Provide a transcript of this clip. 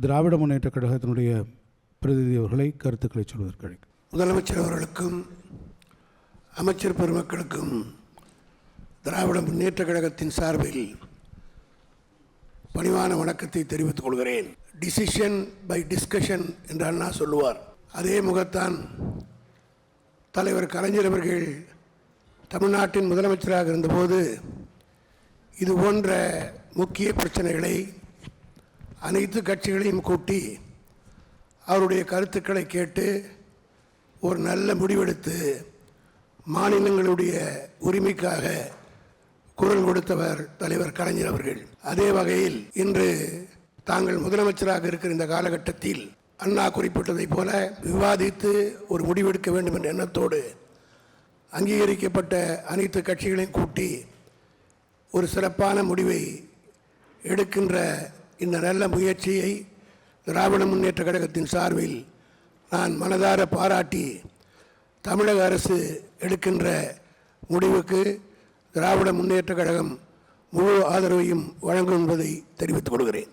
திராவிட முன்னேற்ற கழகத்தினுடைய பிரதிநிதி அவர்களை கருத்துக்களை சொல்வதற்கு அழைக்கும். முதலமைச்சர் அவர்களுக்கும் அமைச்சர் பெருமக்களுக்கும் திராவிட முன்னேற்ற கழகத்தின் சார்பில் பணிவான வணக்கத்தை தெரிவித்துக் கொள்கிறேன். டிசிஷன் பை டிஸ்கஷன் என்று அண்ணா சொல்லுவார். அதே முகத்தான் தலைவர் கலைஞர் அவர்கள் தமிழ்நாட்டின் முதலமைச்சராக இருந்தபோது இது போன்ற முக்கிய பிரச்சனைகளை அனைத்து கட்சிகளையும் கூட்டி அவருடைய கருத்துக்களை கேட்டு ஒரு நல்ல முடிவெடுத்து மாநிலங்களுடைய உரிமைக்காக குரல் கொடுத்தவர் தலைவர் கலைஞர் அவர்கள். அதே வகையில் இன்று தாங்கள் முதலமைச்சராக இருக்கிற இந்த காலகட்டத்தில் அண்ணா குறிப்பிட்டதைப் போல விவாதித்து ஒரு முடிவெடுக்க வேண்டும் என்ற எண்ணத்தோடு அங்கீகரிக்கப்பட்ட அனைத்து கட்சிகளையும் கூட்டி ஒரு சிறப்பான முடிவை எடுக்கின்ற இந்த நல்ல முயற்சியை திராவிட முன்னேற்ற கழகத்தின் சார்பில் நான் மனதார பாராட்டி தமிழக அரசு எடுக்கின்ற முடிவுக்கு திராவிட முன்னேற்ற கழகம் முழு ஆதரவையும் வழங்கும் என்பதை தெரிவித்துக் கொள்கிறேன்.